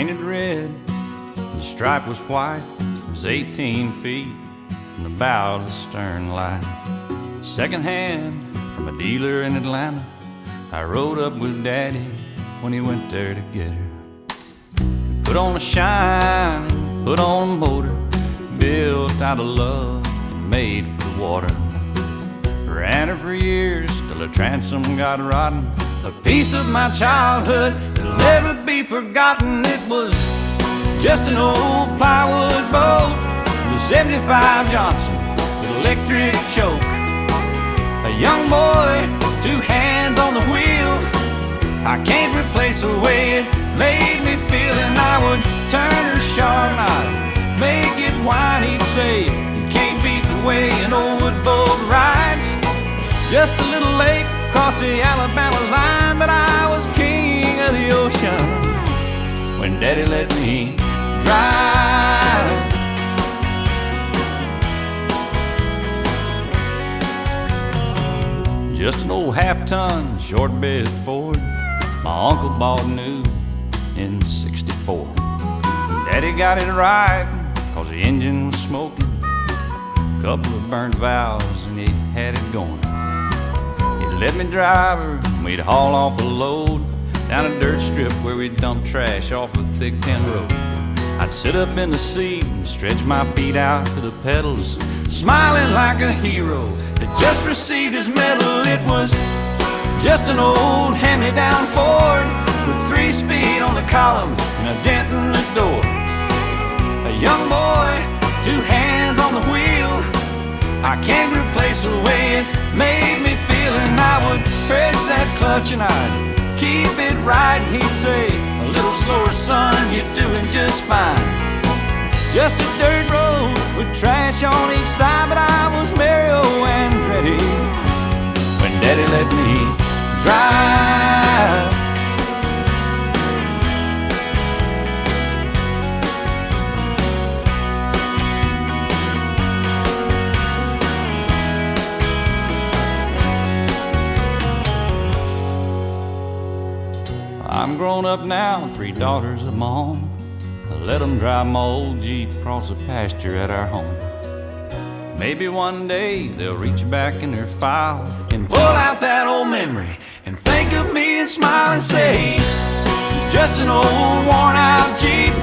painted red, the stripe was white. It was 18 feet from the bow to the stern light. Second hand from a dealer in Atlanta, I rode up with Daddy when he went there to get her. We put on a shine, put on a motor, built out of love and made for the water. Ran her for years till her transom got rotten. A piece of my childhood that'll never be forgotten. It was just an old plywood boat, the 75 Johnson with electric choke. A young boy, 2 hands on the wheel. I can't replace the way it made me feel. And I would turn her sharp, I'd make it whine. He'd say, you can't beat the way an old wood boat rides. Just a little late across the Alabama line, but I was king of the ocean when Daddy let me drive. Just an old half-ton short bed Ford my uncle bought new in '64. Daddy got it right cause the engine was smoking, couple of burnt valves and he had it going. He'd let me drive her and we'd haul off a load down a dirt strip where we'd dump trash off a thick tin road. I'd sit up in the seat and stretch my feet out to the pedals, smiling like a hero that just received his medal. It was just an old hand-me-down Ford with 3-speed on the column and a dent in the door. A young boy, 2 hands on the wheel. I can't replace the way it made me feel. And I would press that clutch and I'd keep it right. And he'd say, a little slower, son, you're doing just fine. Just a dirt road with trash on each side, but I was Mario Andretti when Daddy let me drive. I'm grown up now, 3 daughters of my own. I let them drive my old Jeep across the pasture at our home. Maybe one day they'll reach back in their file and pull out that old memory and think of me and smile and say, it's just an old worn out Jeep,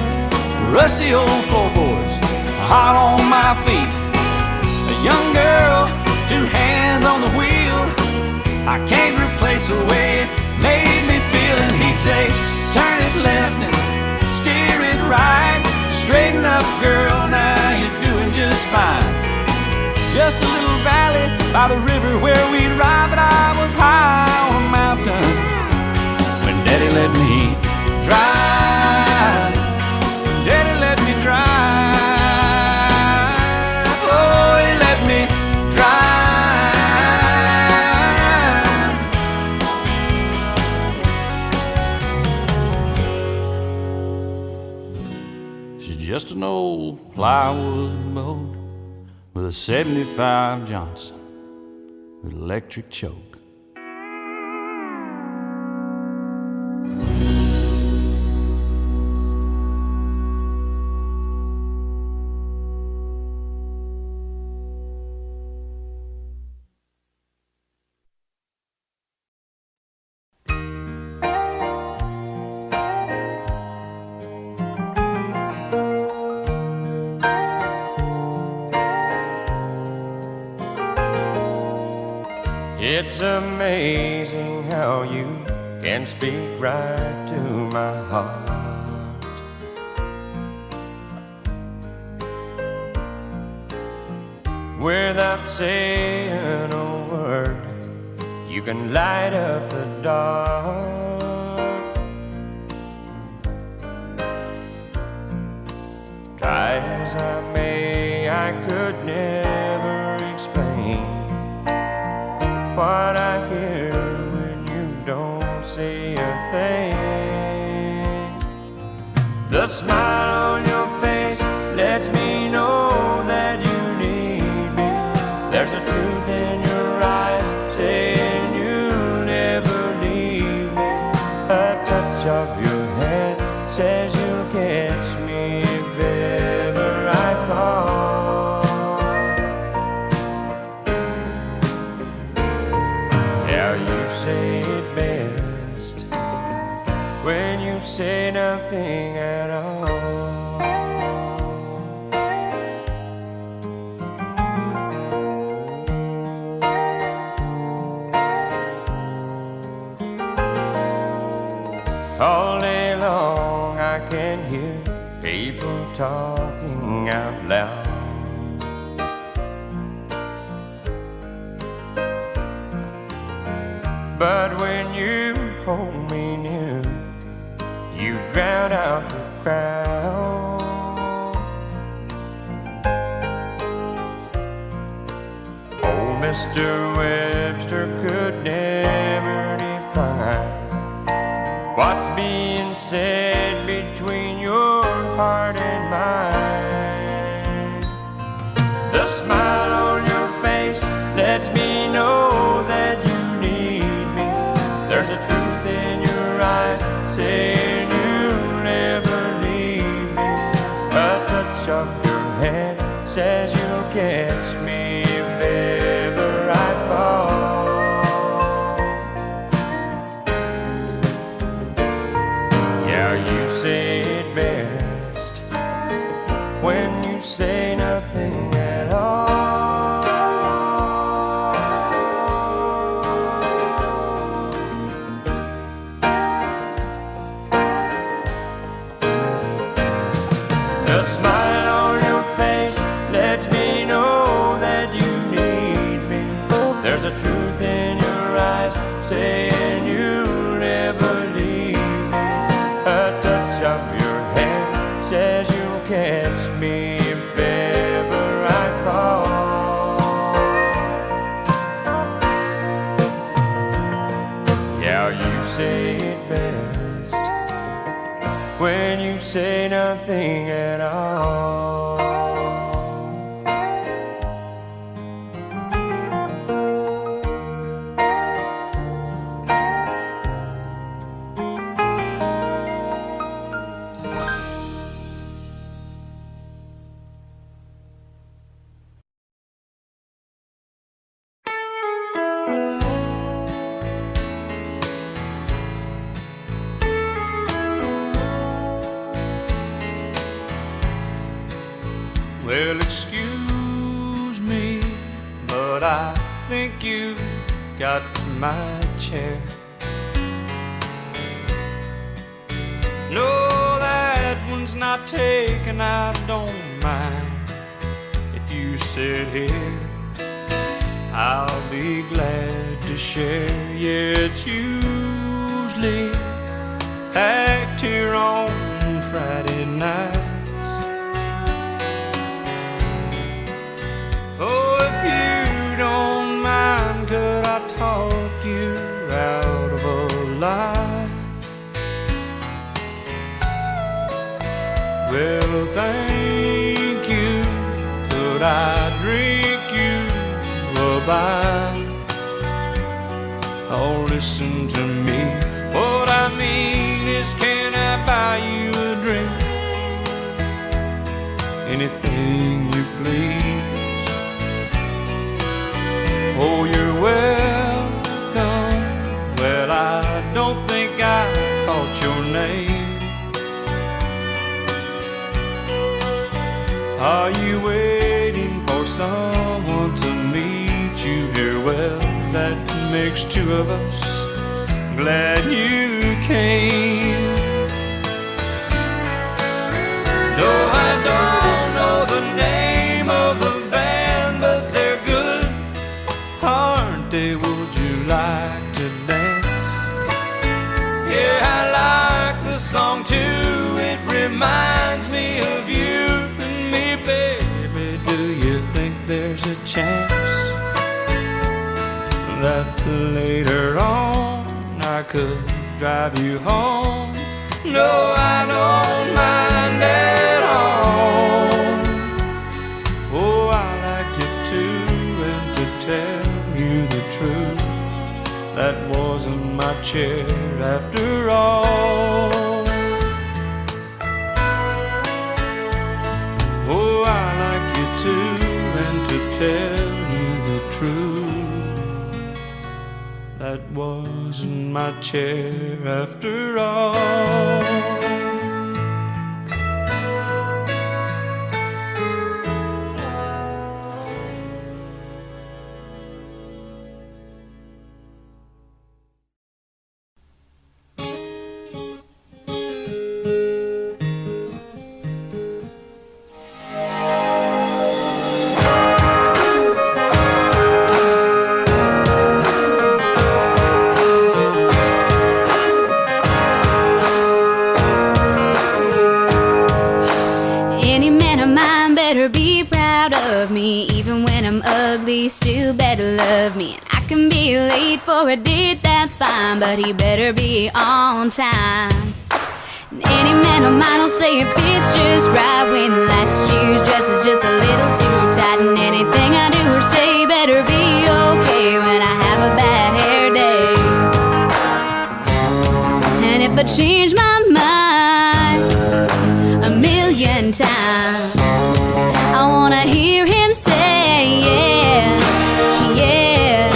rusty old floorboards, hot on my feet. A young girl, 2 hands on the wheel. I can't replace the way it made me feel. And he'd say, turn it left and steer it right. Straighten up, girl, now you're doing just fine. Just a little valley by the river where we'd ride, but I was high on a mountain when Daddy let me drive. When Daddy let me drive. Oh, he let me drive. Just an old plywood boat with a 75 Johnson with electric choke. It's amazing how you can speak right to my heart. Without saying a word, you can light up the dark. Try as I may, I could never explain what I hear when you don't say a thing. The smile on your face lets me know that you need me. There's a truth in your eyes saying you'll never leave me. A touch of your hand says you'll talking out loud. But when you hold me near, you drown out the crowd. Old Mr. Webster could never define what's being said between your heart and mine. The smile on your face lets me know that you need me. There's a truth in your eyes saying you'll never leave me. A touch of your hand says you'll catch me if ever I fall. Yeah, you say it best when you say nothing at all. The smile on your face lets me know that you need me. There's a truth in your eyes saying you'll never leave me. A touch of your hand says you'll catch me if ever I fall. Yeah, you say it best when you say nothing at all. Well, excuse me, but I think you got my chair. No, that one's not taken, I don't mind. If you sit here, I'll be glad to share. Yeah, it's usually packed here on Friday nights. Oh, if you don't mind, could I talk you out of a lie? Well, thank you. Could I drink you a bite? Oh, listen to me. What I mean is, can I buy you a drink? Anything you please. Oh, you're welcome. Well, I don't think I caught your name. Are you waiting for someone to meet you here? Well, that makes two of us. Glad you came. No, I don't know the name of the band, but they're good, aren't they? Would you like to dance? Yeah, I like the song too. It reminds me of you and me, baby. Do you think there's a chance that later on I could drive you home? No, I don't mind at all. Oh, I like you too, and to tell you the truth, that wasn't my chair after all. Oh, I like you too, and to tell you the truth, that wasn't my chair after all. man of mine better be proud of me. Even when I'm ugly, still better love me. And I can be late for a date, that's fine, but he better be on time. And any man of mine will say it fits just right when last year's dress is just a little too tight. And anything I do or say better be okay when I have a bad hair day. And if I change my mind a million times, I wanna hear him say, yeah, yeah,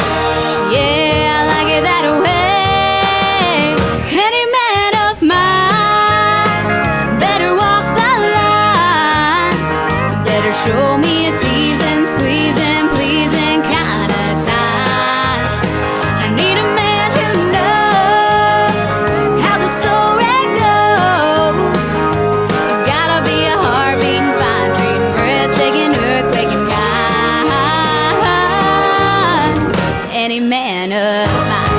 yeah, I like it that way. Any man of mine better walk the line, better show me a teasing, squeezing, pleasing kind of time. I need a man who knows how the story goes. He's gotta be a heart-beating, fine-treating, breathtaking, earthquaking kind. Any man of mine.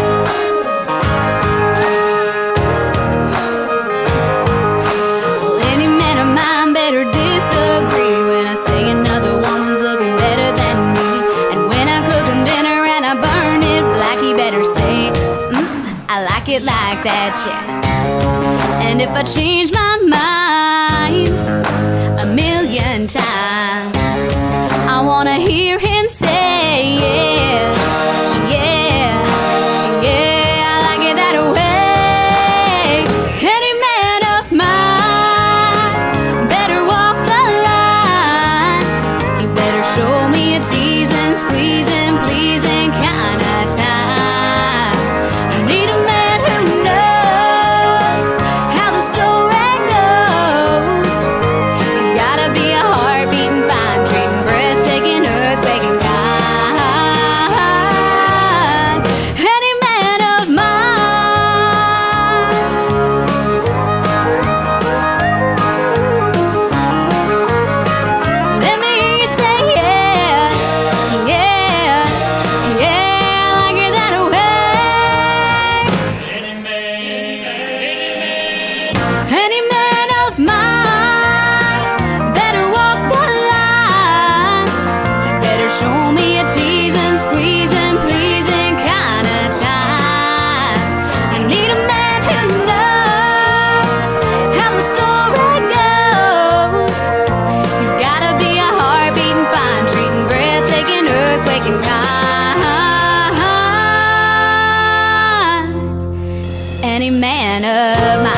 Well, any man of mine better disagree when I say another woman's looking better than me. And when I cook him dinner and I burn it black, he better say, I like it like that, yeah. And if I change my mind a million times, I wanna hear him say, yeah, yeah, yeah, I like it that way. Any man of mine better walk the line. He better show me a teasing, squeezing, pleasing kind of time. I need a man who knows how the story goes. He's gotta be a heart-beating, fine-treating, breathtaking, earthquaking kind. Any man of mine. Let me hear you say, yeah, yeah, yeah, I like it that way. Any man of mine better walk the line. He better show me a teasing, squeezing, pleasing kind of time. I need a man who knows how the story goes. He's gotta be a heart-beating, fine-treating, breathtaking, earthquaking kind. Any man of mine.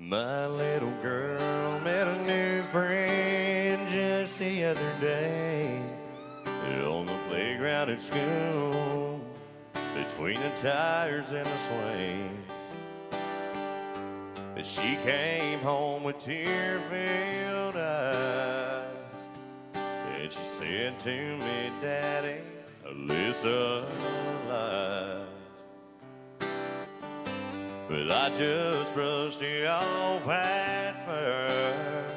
My little girl met a new friend just the other day on the playground at school, between the tires and the swings. But she came home with tear-filled eyes, and she said to me, Daddy, Alyssa lies. But I just brushed it off at first,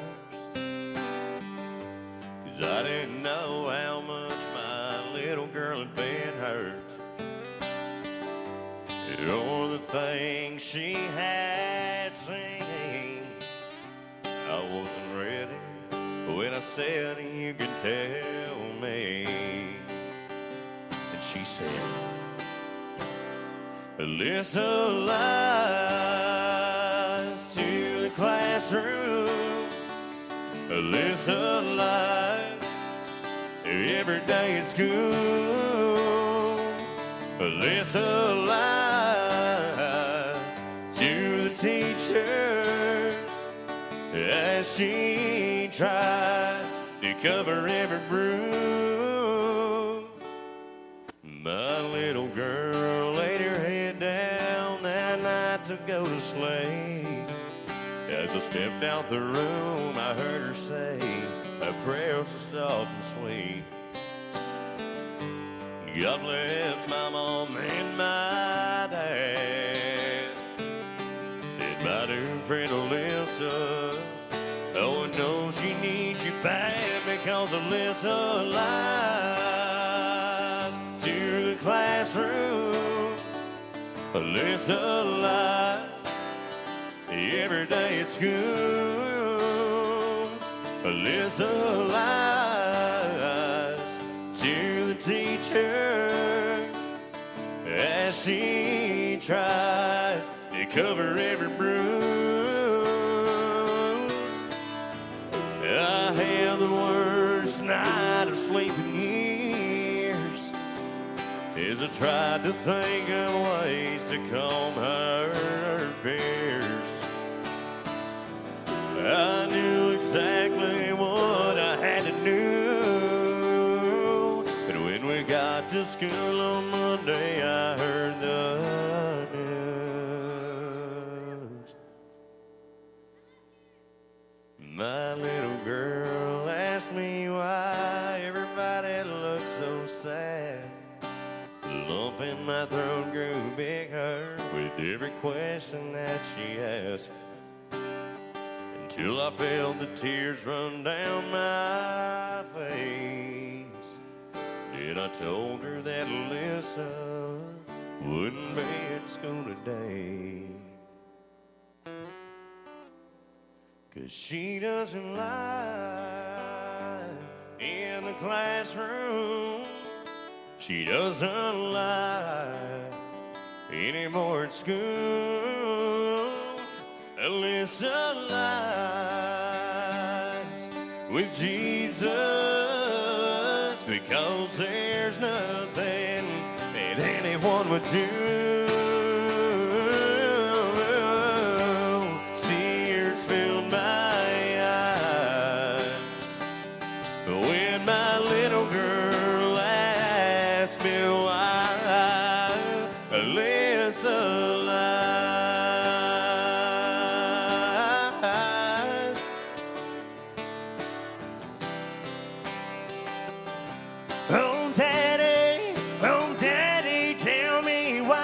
'cause I didn't know how much my little girl had been hurt, or the things she had seen. I wasn't ready when I said you could tell me. And she said, Alyssa lies to the classroom. Alyssa lies every day at school. Alyssa lies to the teachers as she tries to cover every bruise. My little girl laid her head down that night to go to sleep. As I stepped out the room, I heard her say, a prayer so soft and sweet. God bless my mom and my dad, and my dear friend Alyssa. Oh, I know she needs you bad because Alyssa lies to the classroom. Alyssa lies every day at school. Alyssa lies to the teacher as she tries to cover every bruise. I had the worst night of sleep in years as I tried to think of ways to calm her fears. I knew exactly what I had to do, but when we got to school on Monday, I heard the news. My little girl asked me why everybody looked so sad. The lump in my throat grew bigger with every question that she asked, until I felt the tears run down my face. Then I told her that Alyssa wouldn't be at school today, 'cause she doesn't lie in the classroom. She doesn't lie anymore at school. Alyssa lies with Jesus because there's nothing that anyone would do. Tears filled my eyes when my little girl asked me why Alyssa lies. Oh daddy, tell me why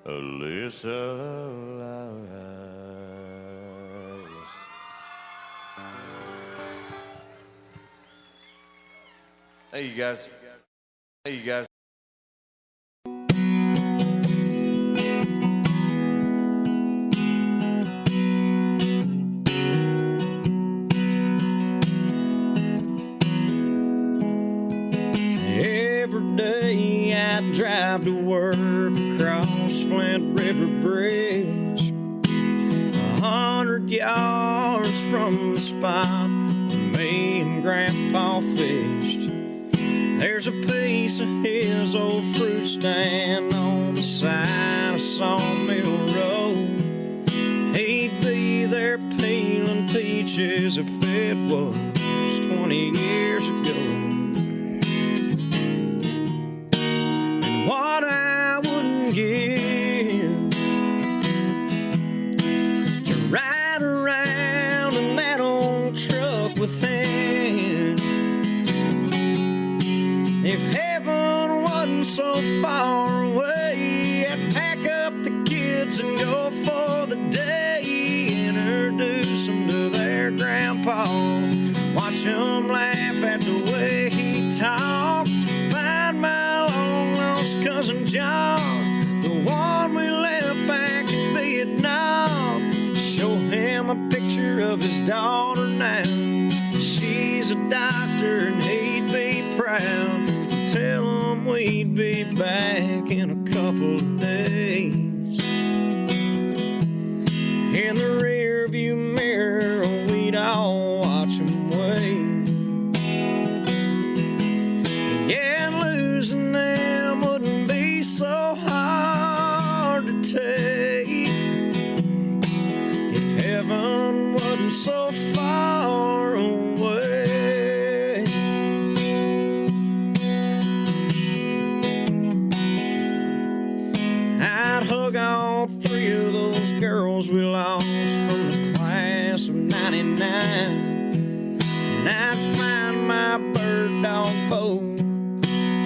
Alyssa lies. Hey, you guys. Hey, you guys. Every day I drive to work across Flint River Bridge, 100 yards from the spot where me and Grandpa fished. There's a piece of his old fruit stand on the side of Sawmill Road. He'd be there peeling peaches if it was 20 years ago. And what I wouldn't give to ride around in that old truck with him. If heaven wasn't so far away, I'd pack up the kids and go for the day. Introduce them to their grandpa, watch them laugh at the way he talked. Find my long-lost cousin John, the one we left back in Vietnam. Show him a picture of his daughter now. She's a doctor and he'd be proud. Tell him we'd be back in a couple of days. In the rearview mirror, we'd all watch him wave. Yeah, losing them wouldn't be so hard to take if heaven wasn't so far away. girls we lost from the class of 99. And I'd find my bird dog Bo,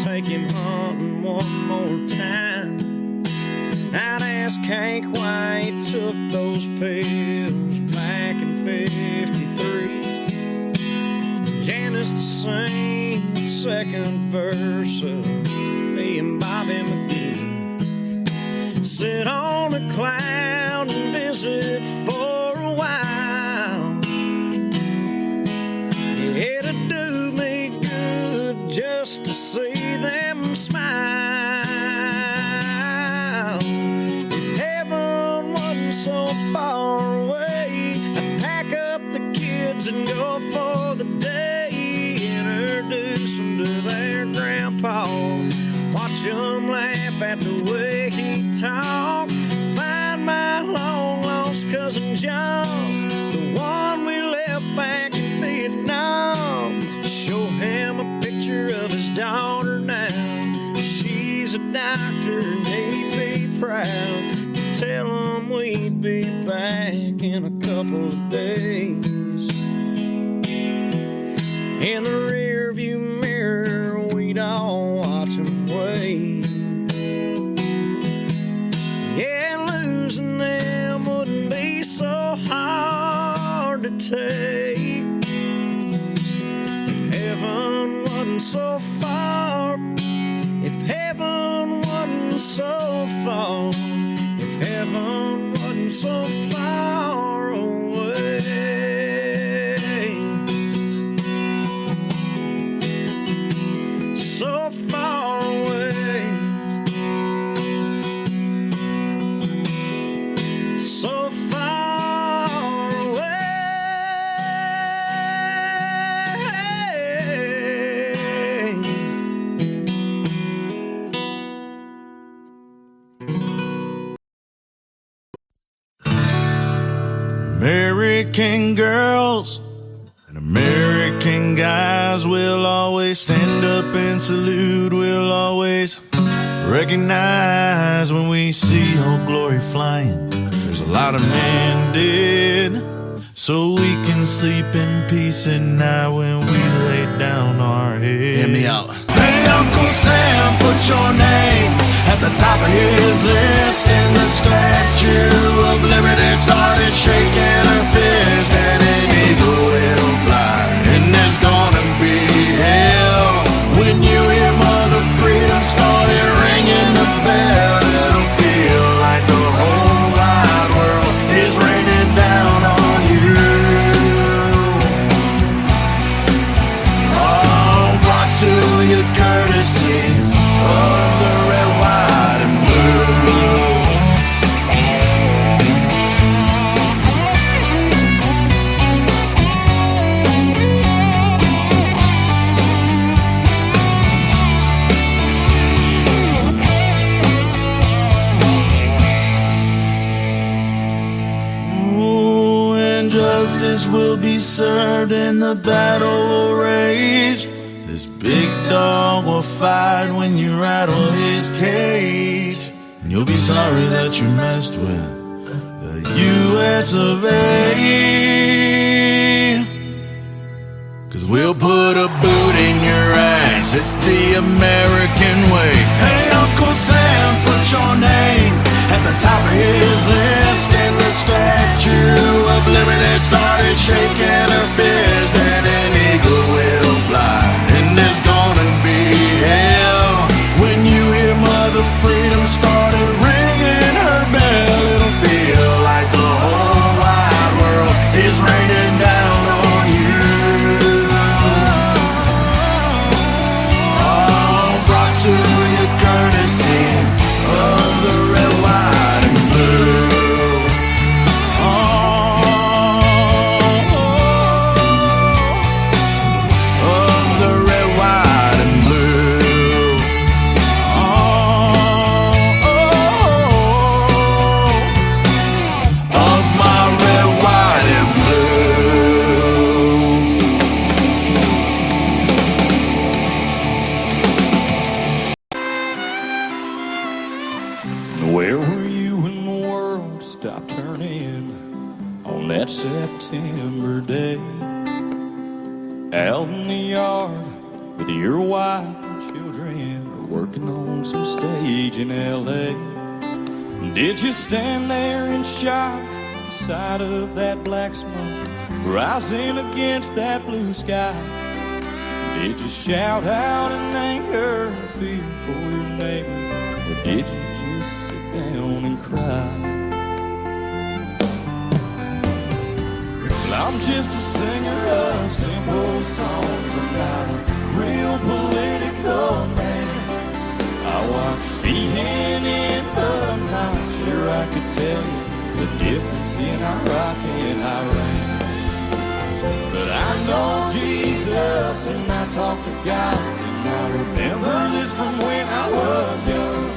take him hunting one more time. I'd ask Hank why he took those pills back in 53. Janice to sing the second verse of me and Bobby McGee. Sit on a cloud and visit for a while. It'd do me good just to see them smile. If heaven wasn't so far away, I'd pack up the kids and go for the day. Introduce them to their grandpa, watch them laugh at the way he talked. Find my long lost cousin John, the one we left back in Vietnam. Show him a picture of his daughter now. She's a doctor and he'd be proud. Tell him we'd be back in a couple of days. In the rearview mirror, we'd all watch him wave. Yeah, losing them wouldn't be so hard to take. If heaven wasn't so far, if heaven wasn't so far, if heaven wasn't so far away. So far away, so far away. American girls and American guys will always stand up and salute. We'll always recognize when we see Old Glory flying. There's a lot of men dead, so we can sleep in peace at night when we lay down our heads. Hear me out. Hey, Uncle Sam, put your name at the top of his list, and the Statue of Liberty started shaking her fist, and an eagle will fly, and there's gonna be hell when you hear Mother Freedom started ringing the bell. It'll feel like the whole wide world is raining down on you. All brought to your courtesy of the red, white, and blue. Ooh, and justice will be served and the battle will rage. This big dog will fight when you rattle his cage, and you'll be sorry that you messed with the US of A. 'Cause we'll put a boot in your ass, it's the American way. Hey, Uncle Sam, put your name at the top of his list, and the Statue of Liberty started shaking her fist, and an eagle will fly, and there's gonna be hell when you hear Mother Freedom started ringing her bell. It'll feel like the whole wide world is raining down on you. All brought to your courtesy of the red, white, and blue. Oh, oh, oh. that September day. Out in the yard with your wife and children, working on some stage in L.A. Did you stand there in shock at the sight of that black smoke rising against that blue sky? Did you shout out in anger and fear for your neighbor, or did you just sit down and cry? Well, I'm just a singer of simple songs. I'm not a real political man. I watch CNN, but I'm not sure I could tell you the difference in Iraq and Iran. But I know Jesus and I talk to God, and I remember this from when I was young.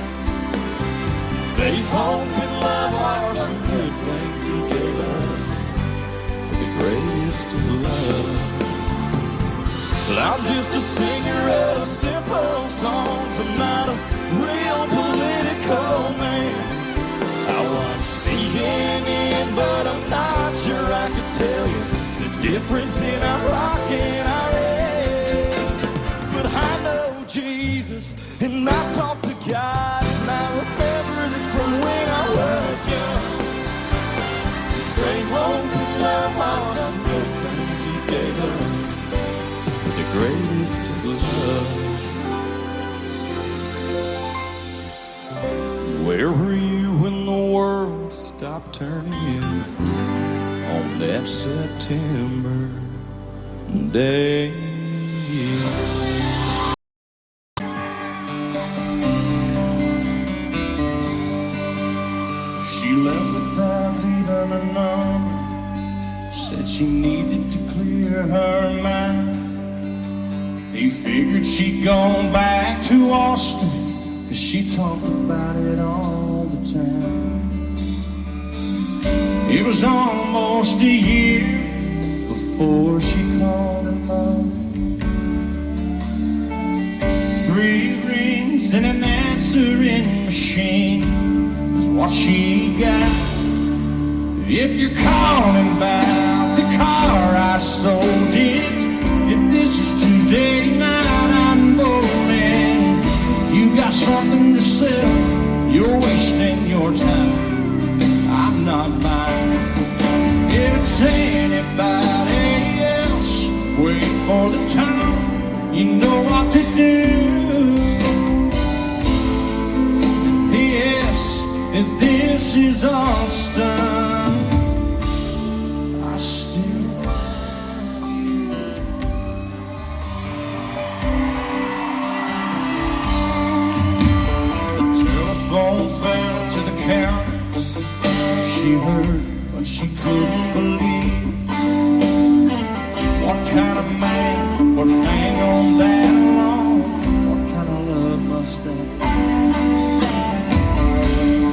Faith, hope, and love are some good things He gave us, but the greatest is love. Well, I'm just a singer of simple songs. I'm not a real political man. I watch CNN, but I'm not sure I could tell you the difference in Iraq and Iran. But I know Jesus, and I talk to God, and I remember this from when I was young. Faith, hope, and love are some good things He gave us, but the greatest is love. Where were you when the world stopped turning on that September day? She left without leaving a number, said she needed to clear her mind. He figured she'd gone back to Austin, 'cause she talked about it all the time. It was almost a year before she called him up. 3 rings and an answering machine is what she got. If you're calling about the car I sold it, if this is Tuesday night I'm bowling, you got something to sell, you're wasting your time, I'm not buying. If it's anybody else, wait for the time, you know what to do. And P.S. if this is Austin, I still love you. The telephone fell to the counter. She heard what she couldn't believe. What kind of man would hang on that long? What kind of love must that be?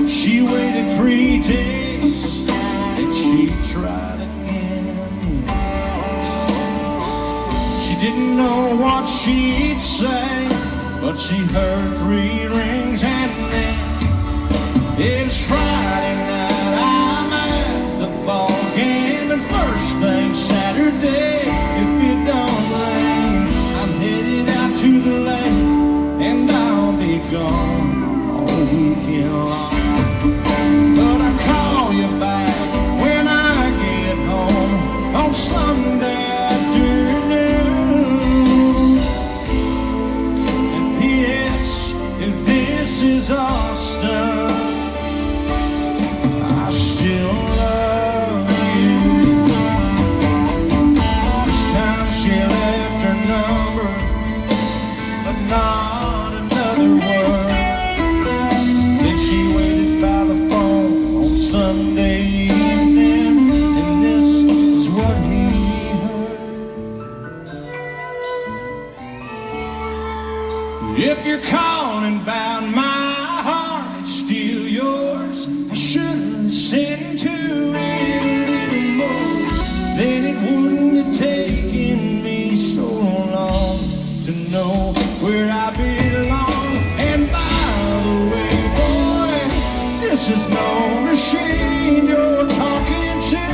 She waited 3 days, and she tried again. She didn't know what she'd say, but she heard 3 rings, and then it's Friday night, I'm at the ball game, and first thing Saturday, if it don't rain, I'm headed out to the lake, and I'll be gone all weekend long. But I call you back when I get home on Sunday afternoon. And P.S. if this is Austin, I still love you. This time she left her number, but not another word. Then she waited by the phone on Sunday evening, and this is what he heard. If you're calling about my heart, it's still yours. I should have listened to it more. Then it wouldn't have taken me so long to know where I belong. And by the way, boy, this is no machine you're talking to.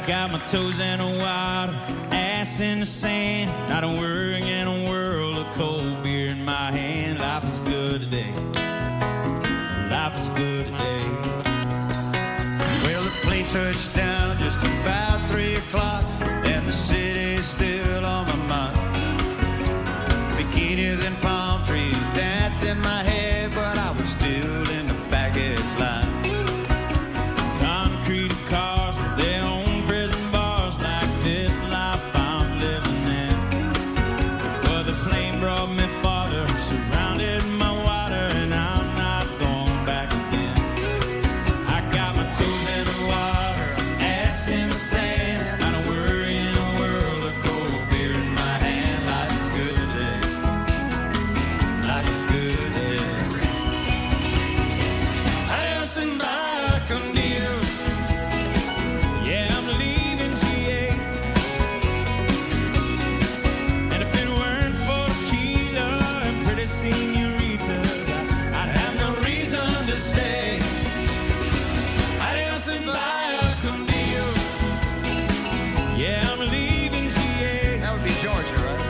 got my toes in the water, ass in the sand, not a worry in a world of cold beer in my hand. Life is good today. Life is good today. Well, the plane touched down just about 3 o'clock, and the city's still on my mind. Bikinis and palm trees dance in my head, but I was still in the baggage line. Concrete cars with their own prison bars, like this life I'm living in. Well, the plane brought me farther, surrounded my water, and I'm not going back again. I got my toes in the water, ass in the sand, not a worry in a world of cold beer in my hand. Life is good today. Life is good today. House and back on you. Yeah, I'm leaving GA. And if it weren't for tequila and pretty senoritas, I'd have no reason to stay. House and back on you. Yeah, I'm leaving GA. That would be Georgia, right?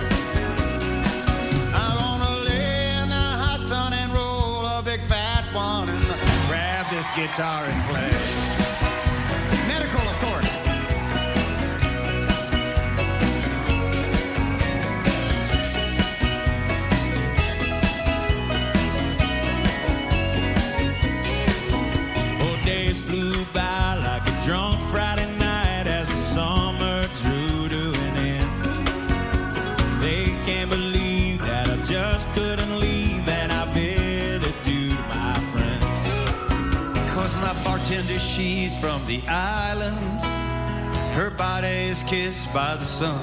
I wanna lay in the hot sun and roll a big fat one and grab this guitar and play. Medical, of course. Four days flew by like a drunk Friday night as the summer drew to an end. They can't believe that I just couldn't leave, and I bid adieu to my friends. Cause my bartender, she's from the islands. Her body is kissed by the sun,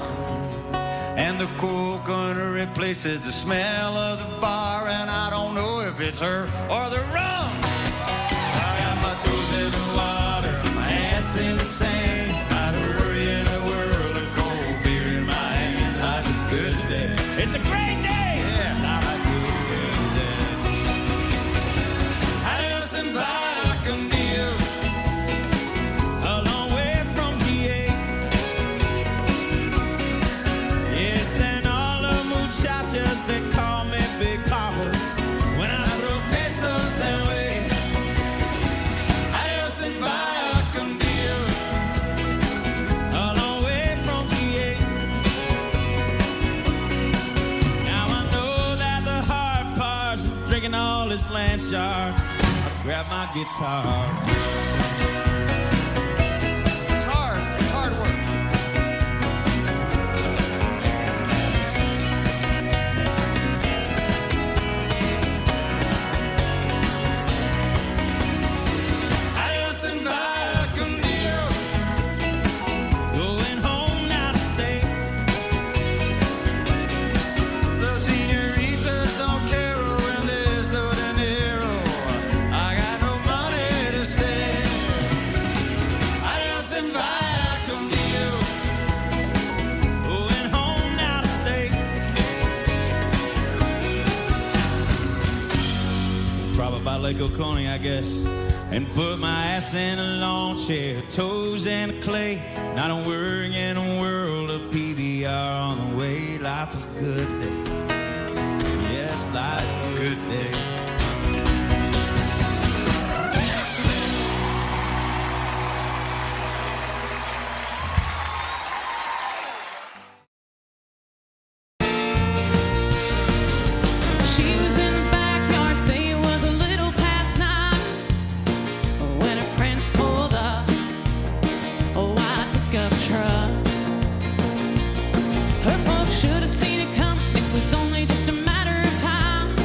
and the coconut replaces the smell of the bar, and I don't know if it's her or the rum. I got my toes in the water, my ass in the sand, not a worry in a world of cold beer in my hand. Life is good today. It's a great day. Yeah. Life is good today. House and back on you. A long way from GA. Yes, and all the muchachas, they call me Big Papa when I throw pesos their way. House and back on you. A long way from GA. Now I know that the hard parts of drinking all this land shark. I grab my guitar. It's hard. It's hard work. House and back on you. Going home now to stay. The senoritas don't care when there's no dinero. I got no money to stay. House and back on you. Going home now to stay. Probably by Lake Oconee, I guess. And put my ass in a lawn chair, toes in the clay. Not a worry in a world of PBR on the way. Life is good today. Yes, life is good today. She was in the backyard, say it was a little past 9 when her prince pulled up a white pickup truck. Her folks should have seen it come. It was only just a matter of time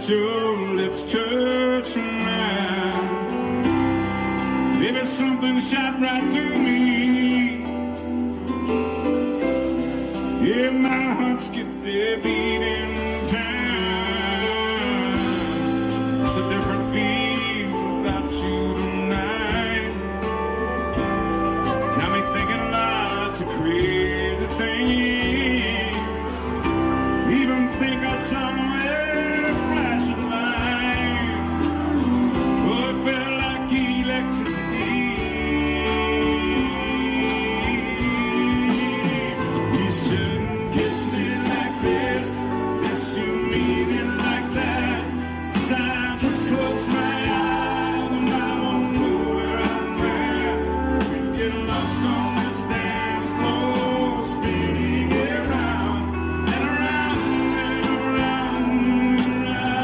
let your lips touch mine. Maybe something shot right through me. Yeah, my heart skipped a beat in time. It's a different feel about you tonight. Got me thinking lots of crazy things. Even think of somewhere flashing light. Oh, it felt like electricity. You shouldn't kiss me like this. Yes, you mean it like that. 'Cause I just close my eyes and I won't know where I'm at. We get lost on this dance floor, spinning around and around and around and around.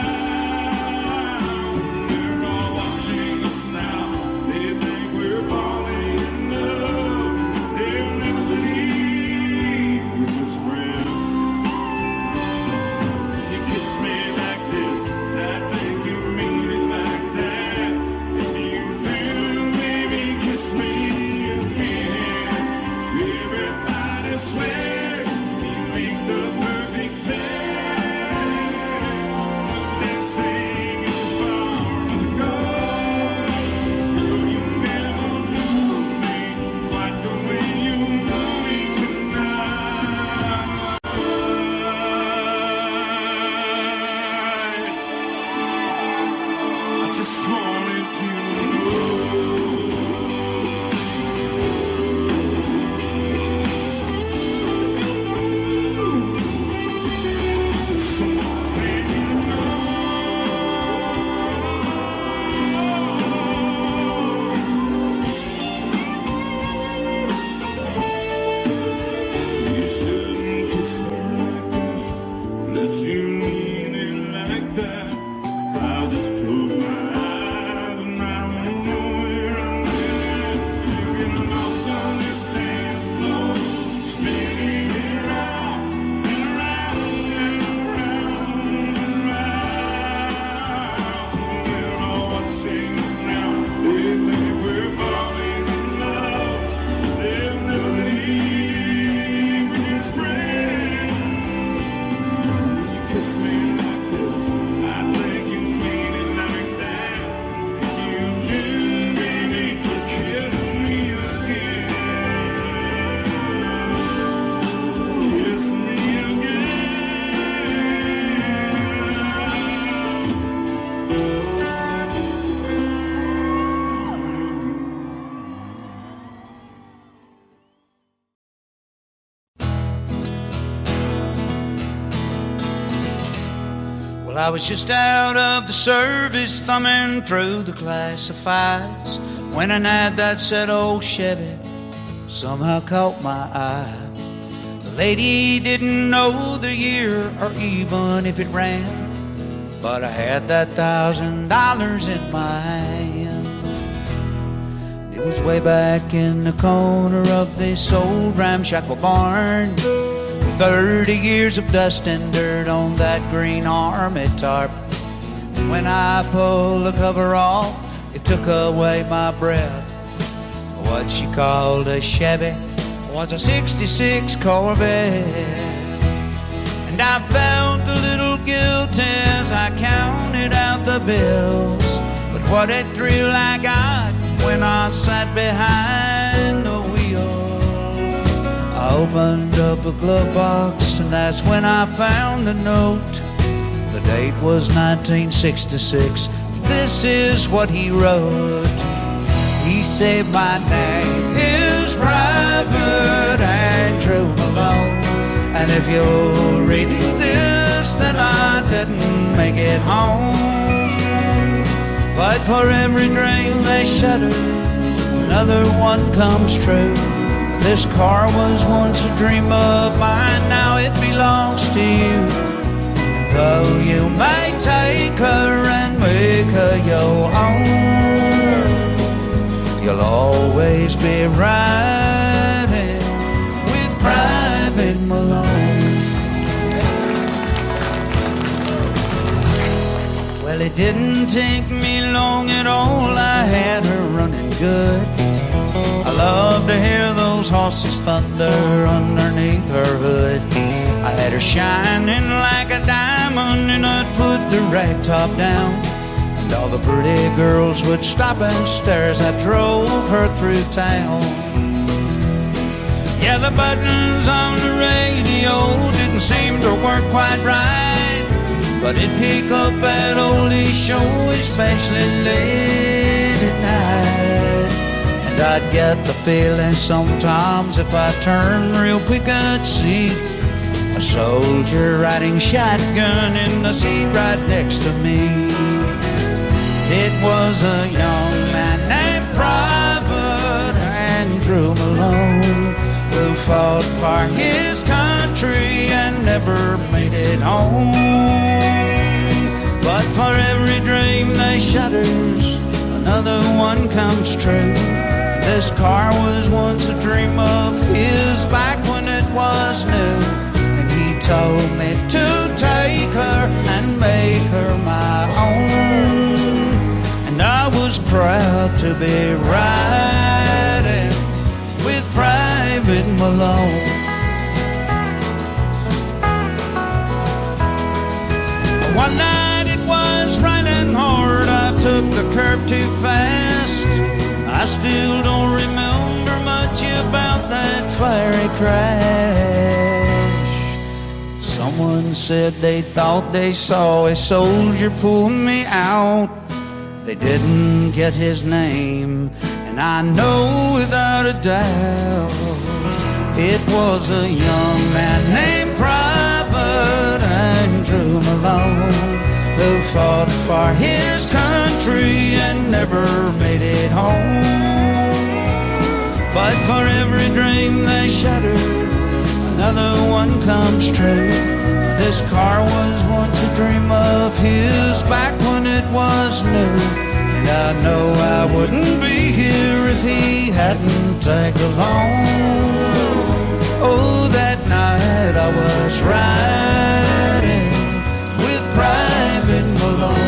They're all watching us now. They think we're falling in love. They'll never believe we're just friends. You kiss me like this, I think you mean it like that. If you do, baby, kiss me again. Everybody swear we make the perfect pair. Dancing in the bar of the gold. Girl, you never knew me quite the way you know me tonight. I just wanted you to know. You shouldn't kiss me like this, unless you mean it like that. I'll just close my eyes and I won't know where I'm at. You get lost on this dance floor, spinning around and around and around and around. They're all watching us now. They think we're falling in love. They'll never leave. We're just friends. You kiss me like this, I think you mean it like that. If you do, baby, just kiss me again. Kiss me again. Well, I was just out of the service, thumbing through the classifieds, when an ad that said old Chevy somehow caught my eye. The lady didn't know the year or even if it ran, but I had that $1,000 in my hand. It was way back in the corner of this old ramshackle barn, 30 years of dust and dirt on that green army tarp. And when I pulled the cover off, it took away my breath. What she called a Chevy was a '66 Corvette. And I felt a little guilt as I counted out the bills, but what a thrill I got when I sat behind the wheel. I opened up a glove box and that's when I found the note. The date was 1966. This is what he wrote. He said, my name is Private Andrew Malone, and if you're reading this, then I didn't make it home. But for every dream they shatter, another one comes true. This car was once a dream of mine, now it belongs to you. Though you may take her and make her your own, you'll always be riding with Private Malone. Well, it didn't take me long at all, I had her running good. I love to hear those horses thunder underneath her hood. I had her shining like a diamond, and I'd put the rag top down, and all the pretty girls would stop and stare as I drove her through town. Yeah, the buttons on the radio didn't seem to work quite right, but it'd pick up that oldie show, especially late at night. And I'd get the feeling sometimes if I turned real quick I'd see a soldier riding shotgun in the seat right next to me. It was a young man named Private Andrew Malone, who fought for his country and never made it home. But for every dream that shatters, another one comes true. This car was once a dream of his back when it was new, and he told me to take her and make her my own. And I was proud to be riding with Private Malone. One night it was raining hard, I took the curb too fast. I still don't remember much about that fiery crash. Someone said they thought they saw a soldier pull me out. They didn't get his name, and I know without a doubt it was a young man named Private Andrew Malone, who fought for his country and never made it home. But for every dream they shattered, another one comes true. This car was once a dream of his back when it was new, and I know I wouldn't be here if he hadn't tagged along. Oh, that night I was riding with Private Malone.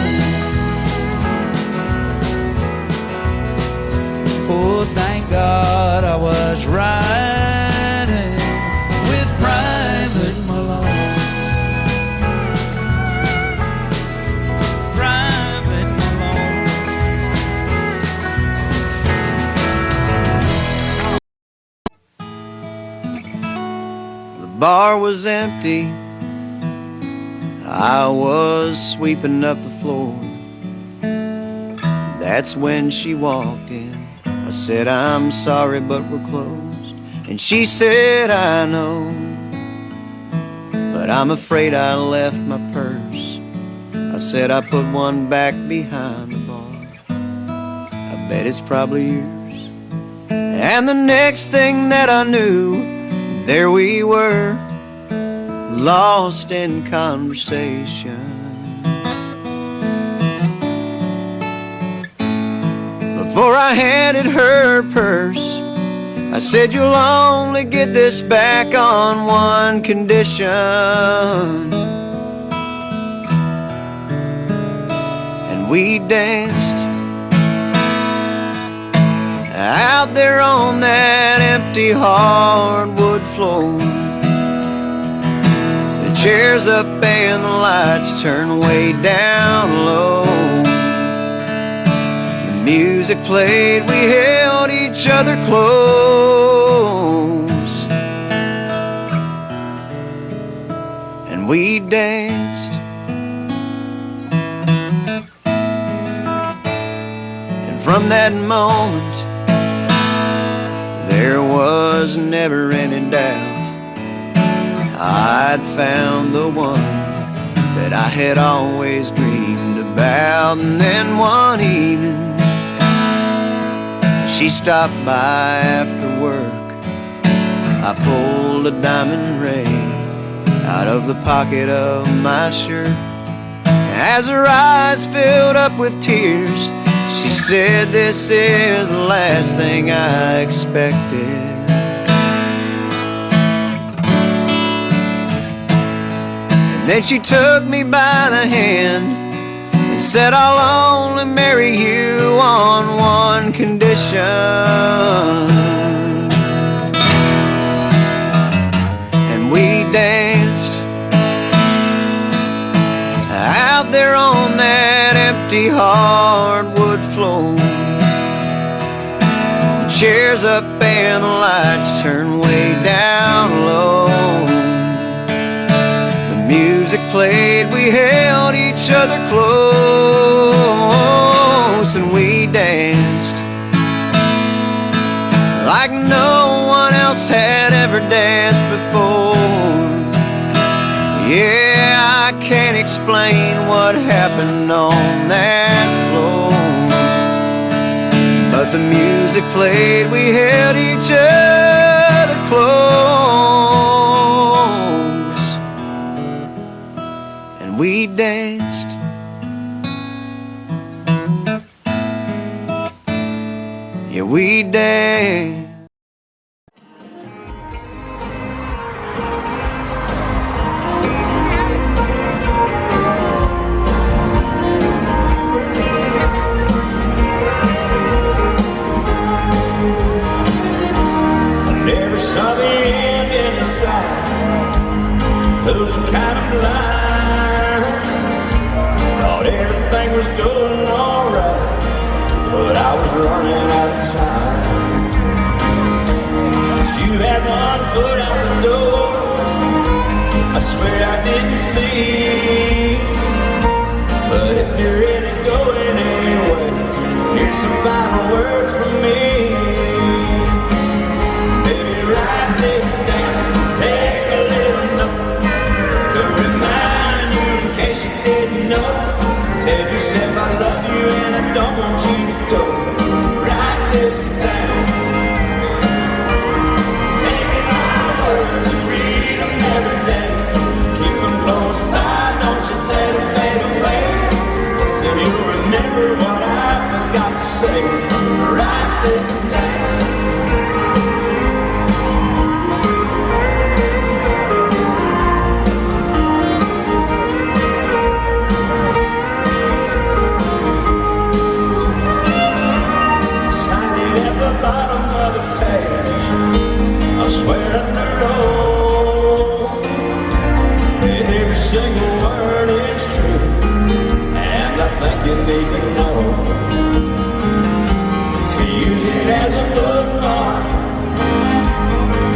Oh, thank God I was riding with Private Malone. Private Malone. The bar was empty, I was sweeping up the floor. That's when she walked in. I said, I'm sorry, but we're closed. And she said, I know, but I'm afraid I left my purse. I said, I put one back behind the bar. I bet it's probably yours. And the next thing that I knew, there we were, lost in conversation. Before I handed her purse, I said, you'll only get this back on one condition. And we danced out there on that empty hardwood floor. The chairs up and the lights turned way down low. Music played, we held each other close, and we danced. And from that moment, there was never any doubt I'd found the one that I had always dreamed about. And then one evening, she stopped by after work. I pulled a diamond ring out of the pocket of my shirt. As her eyes filled up with tears, she said, this is the last thing I expected. And then she took me by the hand and He said, I'll only marry you on one condition. And we danced out there on that empty hardwood floor. The chairs up and the lights turned way down low. The music played, we held each other close, and we danced like no one else had ever danced before. Yeah, I can't explain what happened on that floor, but the music played, we held each other close, and we danced. Yeah, we danced. Saw the end in the sight. Those kind of blind. Thought everything was going alright, but I was running out of time. You had one foot out the door, I swear I didn't see. But if you're really going anyway, here's some final words from me. Write this down, take a little note to remind you in case you didn't know. Tell yourself I love you and I don't want you to go. Write this down. Take my words and read them every day. Keep them close by, don't you let them fade away. So you'll remember what I forgot to say. Write this down. Bottom of the page, I swear under oath, every single word is true, and I think you need to know. So use it as a bookmark,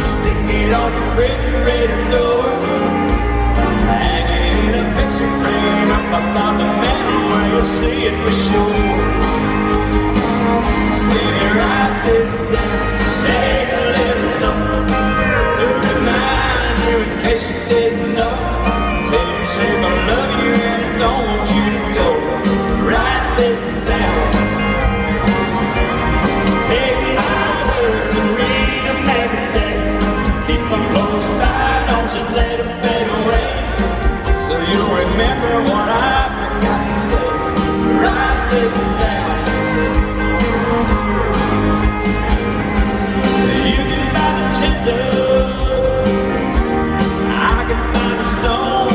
stick it on your refrigerator door, hang it in a picture frame up above the mantel where you'll see it for sure. Baby, write this down, take a little note to remind you in case you didn't know. Tell yourself I love you and I don't want you to go. Write this down. Take my words and read them every day. Keep them close by, don't you let them fade away. So you'll remember what I forgot to say. Write this down. I can find a stone.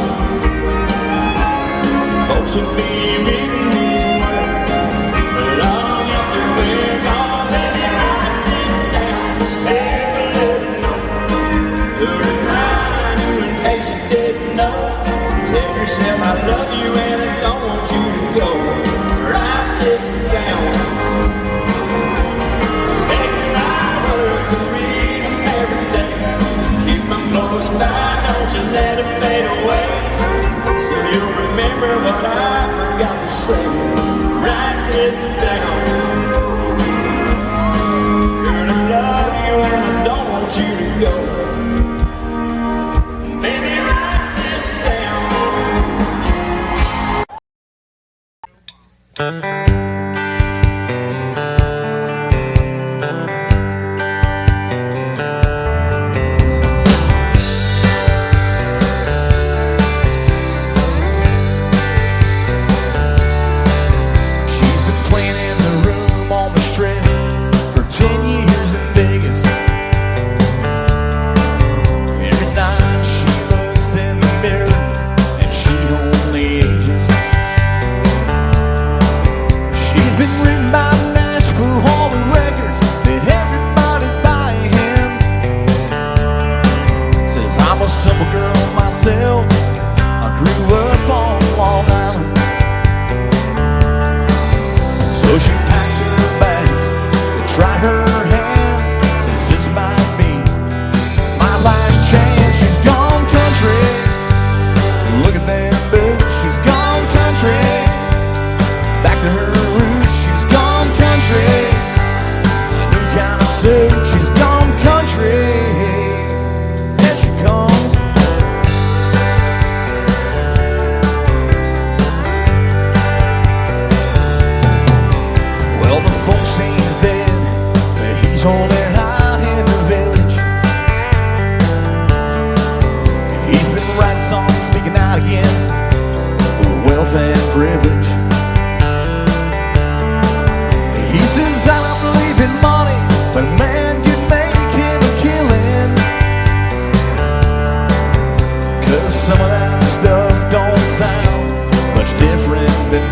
Folks will be reading these words long after we're gone. Baby, write this down. Take a little note to remind you in case you didn't know. Tell yourself I love you and I don't want you to go. Write this down. Take my words and read them every day. Keep them close by, don't you let them fade away. So you'll remember what I forgot to say. Write this down. Girl, I love you and I don't want you to go. Baby, write this down.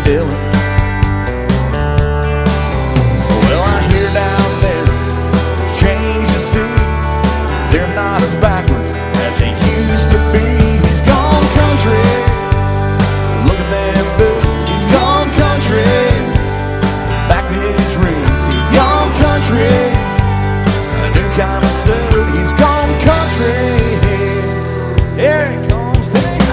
feeling. Well, I hear down there change the sea. They're not as backwards as they used to be. He's gone country. Look at them boots. He's gone country. Back to his roots. He's gone country. A new kind of suit. He's gone country. Here he comes tonight.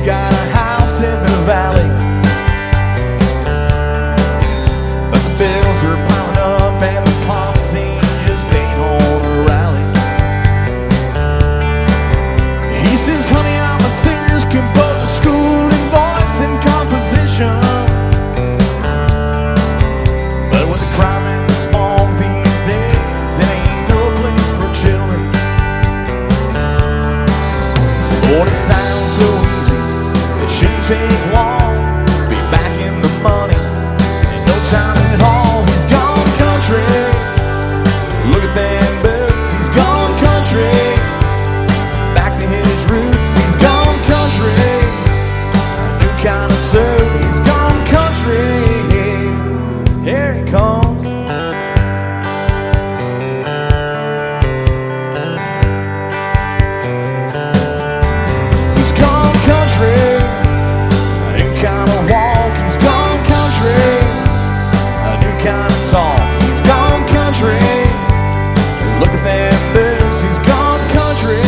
Got a house in the valley, but the bills are piling up and the pop scene just ain't on a rally. He says, honey, I'm a singer's composer, schooled in voice and composition, but with the crime and the smog these days, it ain't no place for children. Lord, it sounds so easy. It shouldn't take long, be back in the money in no time at all. He's gone country. Look at them boots. He's gone country. Back to his roots. He's gone country. A new kind of suit. He's gone country. Here he comes. He's gone country. He's gone country. Look at them boots. He's gone country.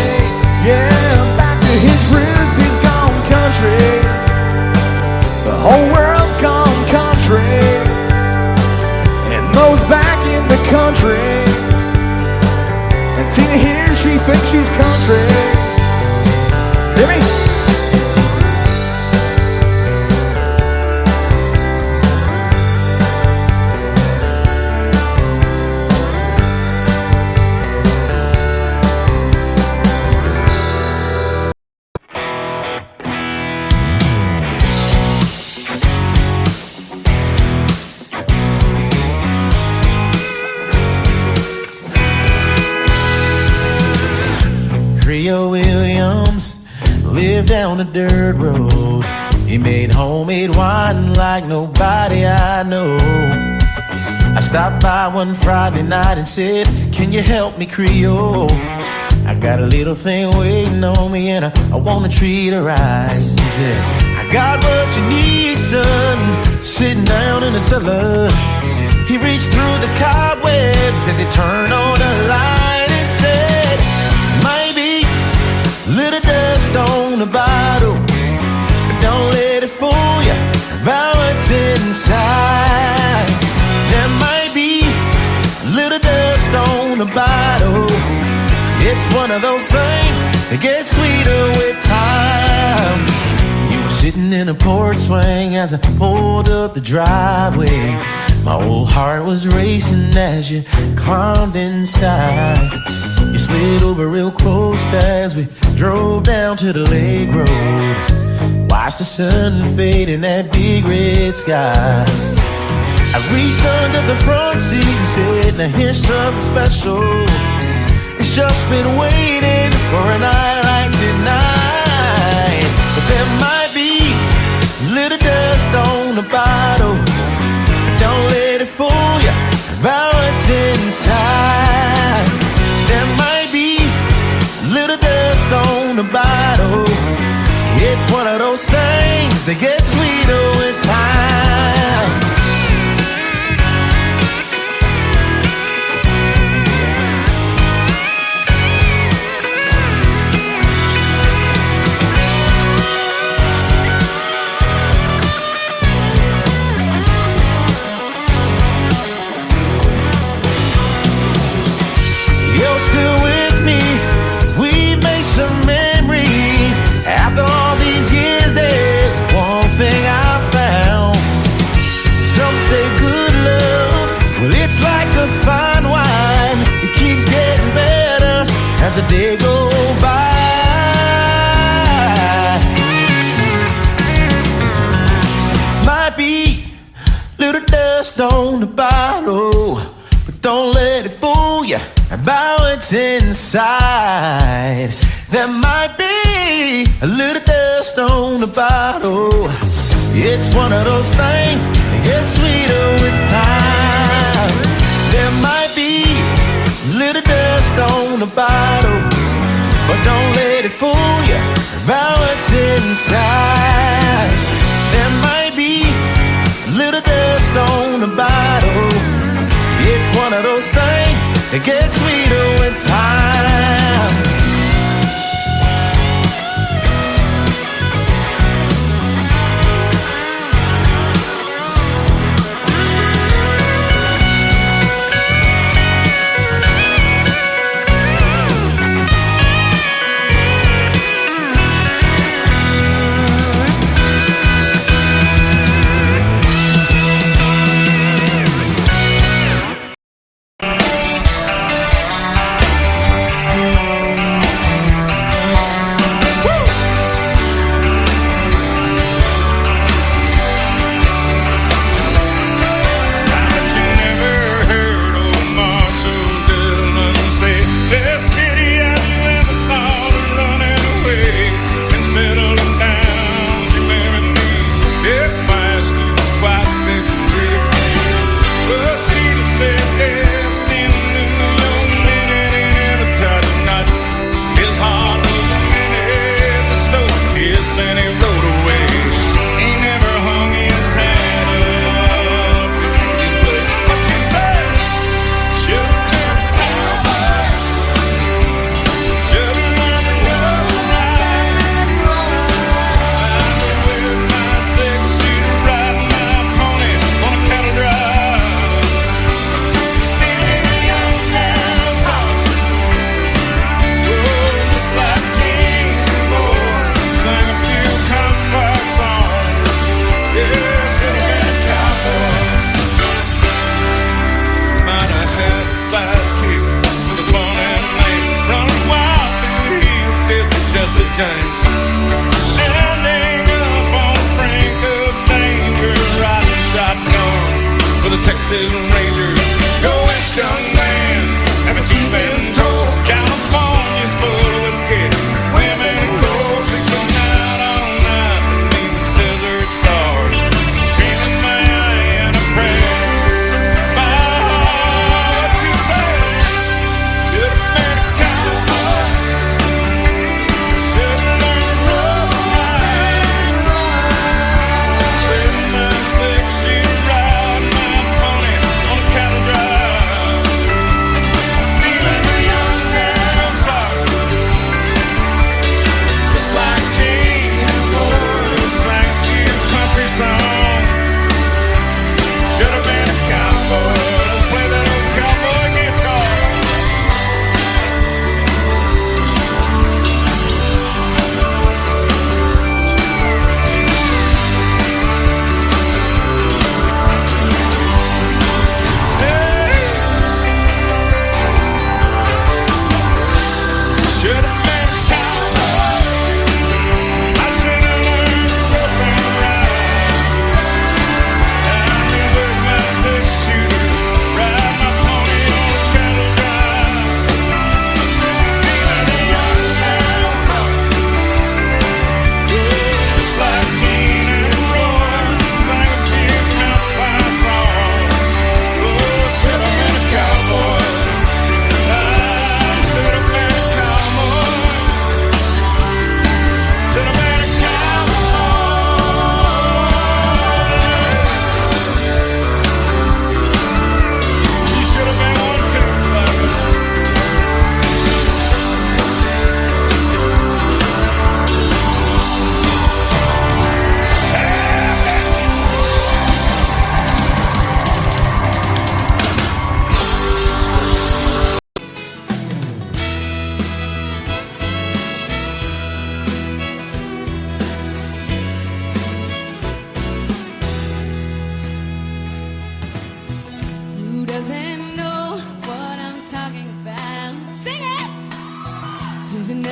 Yeah, back to his roots. He's gone country. The whole world's gone country, and those back in the country. And Tina here, she thinks she's country. Jimmy. Williams lived down a dirt road. He made homemade wine like nobody I know. I stopped by one Friday night and said, can you help me, Creole? I got a little thing waiting on me and I wanna treat her right. He said, I got what you need, son, sitting down in the cellar. He reached through the cobwebs as he turned on the light and said, maybe little dust on the bottle, but don't let it fool you about what's inside. There might be little dust on the bottle. It's one of those things that gets sweeter with time. You were sitting in a porch swing as I pulled up the driveway. My old heart was racing as you climbed inside. You slid over real close as we drove down to the lake road. Watched the sun fade in that big red sky. I reached under the front seat and said, now here's something special. It's just been waiting for a night like tonight. But there might be little dust on the bottle, but don't let it fool you about what's inside. There might be little dust on the bottle. It's one of those things that get sweeter with time. You're still with me. We've made some memories. After all these years, there's one thing I found. Some say good love, well, it's like a fine wine. It keeps getting better as the day goes by. about what's inside. There might be a little dust on the bottle. It's one of those things that gets sweeter with time. There might be a little dust on the bottle, but don't let it fool you about what's inside. There might be a little dust on the bottle. It's one of those things that gets sweeter with time.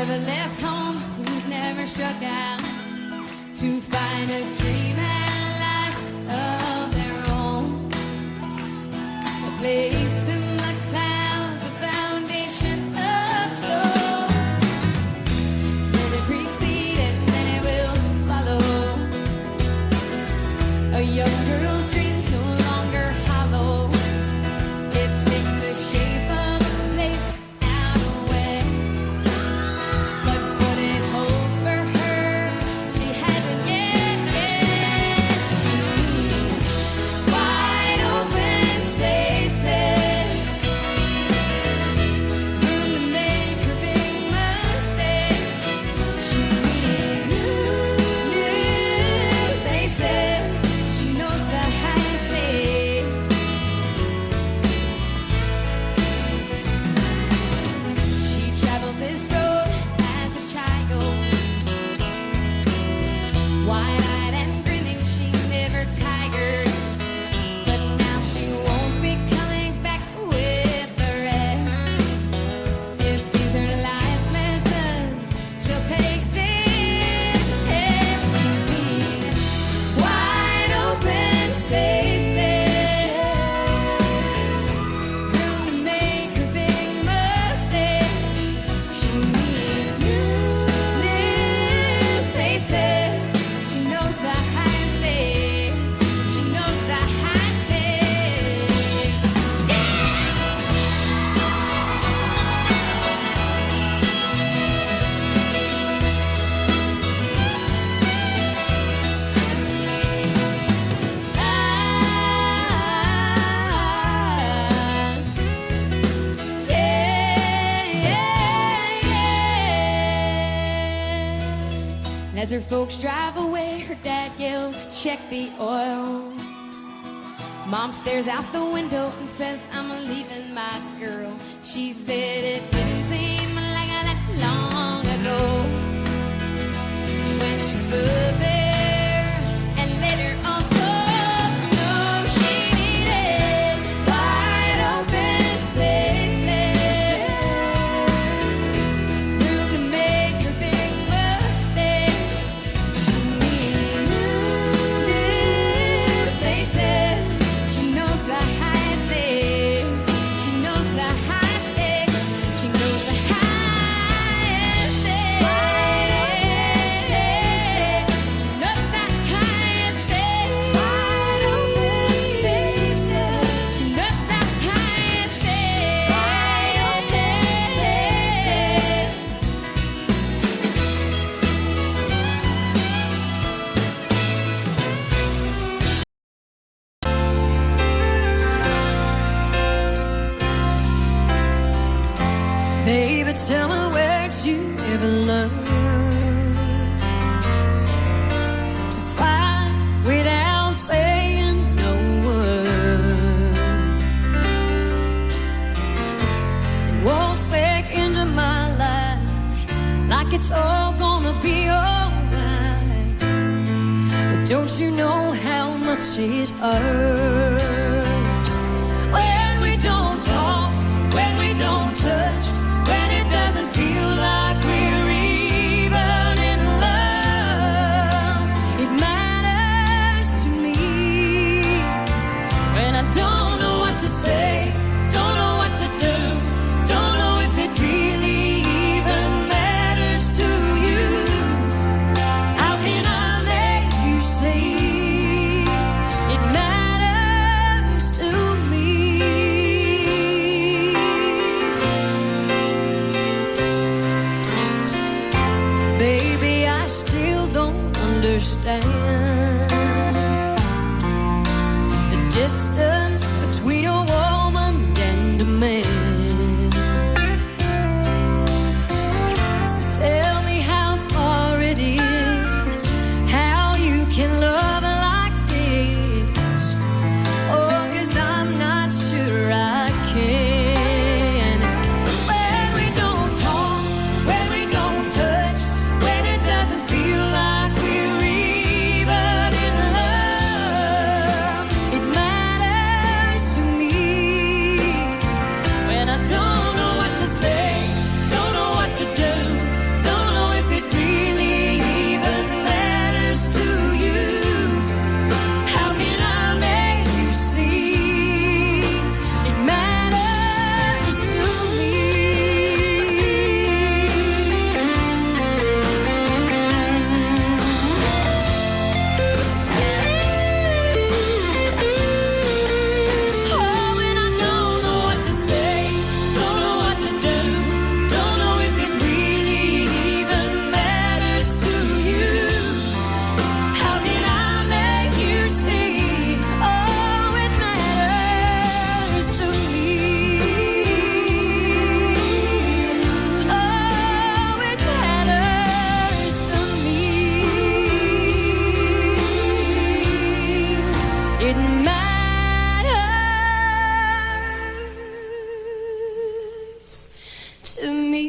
never left home, who's never struck out to find a dream and life of their own. A place in the clouds, a As her folks drive away, her dad yells, check the oil. Mom stares out the window and says, I'm leaving my girl. She said it didn't seem like that long ago when she stood there and let her uncles know she needed wide open spaces, room to make her big mistakes. She needed new faces. She knows the high stakes. She knows the high stakes. She knows the highest stakes. She knows the highest stakes. Wide open spaces. She knows the highest stakes. Wide open spaces. Baby, tell me, where'd you ever learn to fly without saying no word? And waltz back into my life like it's all gonna be alright. But don't you know how much it hurts when we don't talk, when we don't touch, when it doesn't feel like we're even in love? It matters to me when I don't know what to say, don't know what to do, don't know if it really even matters to you. How can I make you see it matters to me? Baby, I still don't understand the distance between a woman and a man. So tell me how far it is, how you can love like this. Oh, 'cause I'm not sure I can. When we don't talk, when we don't touch, when it doesn't feel like we're even in love, it matters to me when I don't know what to say, don't know what to do, don't know if it really even matters to you. How can I make you see it matters to me? Oh, when I don't know what to say, don't know what to do, don't know if it really even matters to you. How can I make you see? Oh, it matters to me. Oh, it matters to me. It matters to me.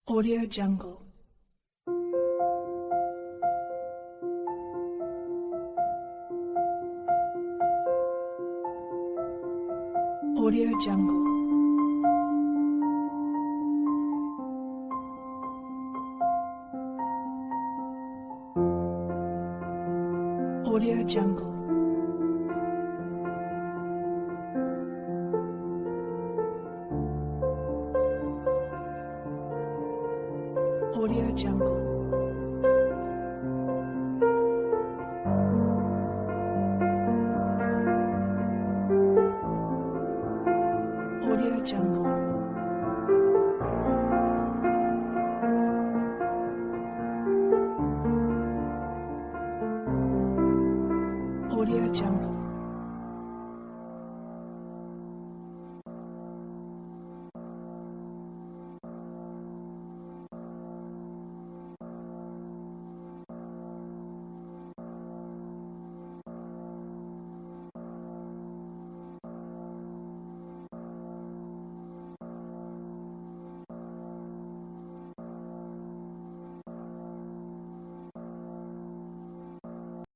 Audio Jungle. Audio Jungle. Audio Jungle. Audio Jungle. Audio Jungle.